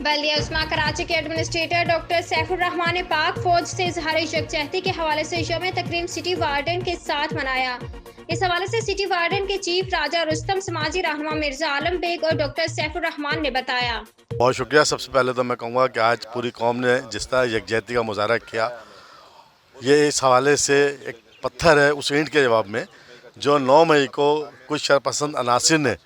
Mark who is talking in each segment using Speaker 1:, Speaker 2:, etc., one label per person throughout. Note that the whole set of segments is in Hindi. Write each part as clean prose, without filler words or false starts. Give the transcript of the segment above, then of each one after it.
Speaker 1: बल्दिया उस्मा कराची के एडमिनिस्ट्रेटर डॉक्टर सैफुर रहमान ने पाक फौज से इजहार यकजहती के हवाले से यौम तकरीम सिटी वार्डन के साथ मनाया। इस हवाले से सिटी वार्डन के चीफ राजा रुस्तम, समाजी रहनुमा मिर्जा आलम बेग और डॉक्टर सैफुर रहमान ने बताया।
Speaker 2: बहुत शुक्रिया। सबसे पहले तो मैं कहूँगा कि आज पूरी कौम ने जिस तरह यकजहती का मुजाहरा किया, ये इस हवाले से एक पत्थर है उस ईंट के जवाब में जो 9 मई को कुछ शरपसंद अनासिर ने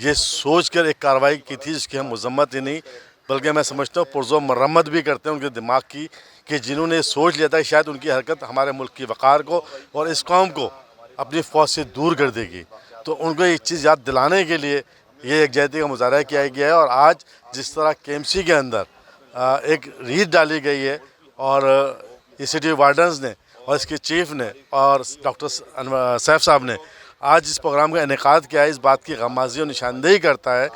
Speaker 2: ये सोच कर एक कार्रवाई की थी जिसकी हम मजम्मत ही नहीं बल्कि मैं समझता हूँ पुरज़ो मरम्मत भी करते हैं उनके दिमाग की, कि जिन्होंने सोच लिया था शायद उनकी हरकत हमारे मुल्क की वक़ार को और इस कौम को अपनी फ़ौज से दूर कर देगी। तो उनको एक चीज़ याद दिलाने के लिए ये यकजहती का मुजाहरा किया गया है। और आज जिस तरह KMC के अंदर एक रीत डाली गई है और ये सिटी वार्डन्स ने और इसके चीफ ने और डॉक्टर सैफ साहब ने आज इस प्रोग्राम का इनेकाद किया है, इस बात की गमाज़ी और निशानदेही करता है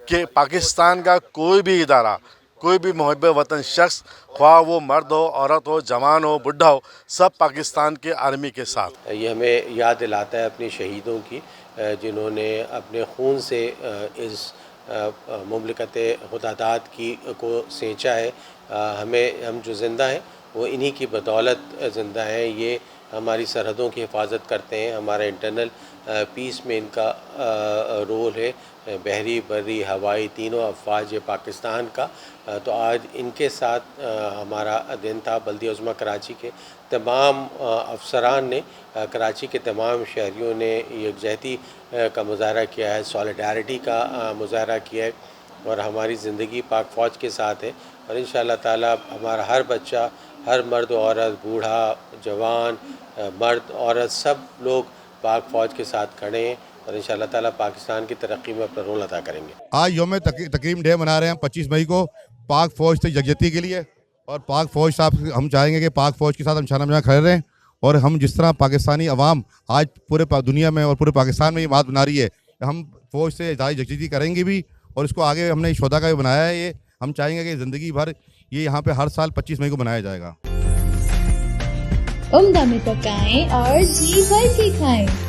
Speaker 2: कि पाकिस्तान का कोई भी इदारा, कोई भी मुहिब वतन शख्स, ख्वाह वो मर्द हो, औरत हो, जवान हो, बुढ़ा हो, सब पाकिस्तान के आर्मी के साथ।
Speaker 3: ये हमें याद दिलाता है अपने शहीदों की जिन्होंने अपने खून से इस मुमलिकत खुदादाद की को सेंचा है। हम जो ज़िंदा हैं वो इन्हीं की बदौलत ज़िंदा हैं। ये हमारी सरहदों की हिफाजत करते हैं, हमारा इंटरनल पीस में इनका रोल है। बहरी, बर्री, हवाई तीनों अफवाज पाकिस्तान का। तो आज इनके साथ हमारा दिन था। बल्दिया उज़्मा कराची के तमाम अफसरान ने, कराची के तमाम शहरियों ने यकजहती का मुजाहरा किया है, सॉलिडारिटी का मुजाहरा किया है और हमारी ज़िंदगी पाक फ़ौज के साथ है। और इंशाअल्लाह ताला हमारा हर बच्चा, हर मर्द औरत, बूढ़ा, जवान, मर्द औरत, सब लोग पाक फ़ौज के साथ खड़े हैं और इंशाअल्लाह ताला पाकिस्तान की तरक्की में अपना रोल अदा करेंगे।
Speaker 4: आज यौम तकरीम डे मना रहे हैं 25 मई को पाक फ़ौज से यकजहती के लिए। और पाक फ़ौज साहब, हम चाहेंगे कि पाक फ़ौज के साथ हम शाना बना खड़े रहें। और हम जिस तरह पाकिस्तानी अवाम आज पूरे दुनिया में और पूरे पाकिस्तान में ये बात बना रही है, हम फ़ौज से यकजहती करेंगे भी और इसको आगे हमने शोधा का भी बनाया है। ये हम चाहेंगे कि ज़िंदगी भर ये यहाँ पे हर साल 25 मई को मनाया जाएगा।
Speaker 5: उम्दा में पकाएं और जी भर के खाएं।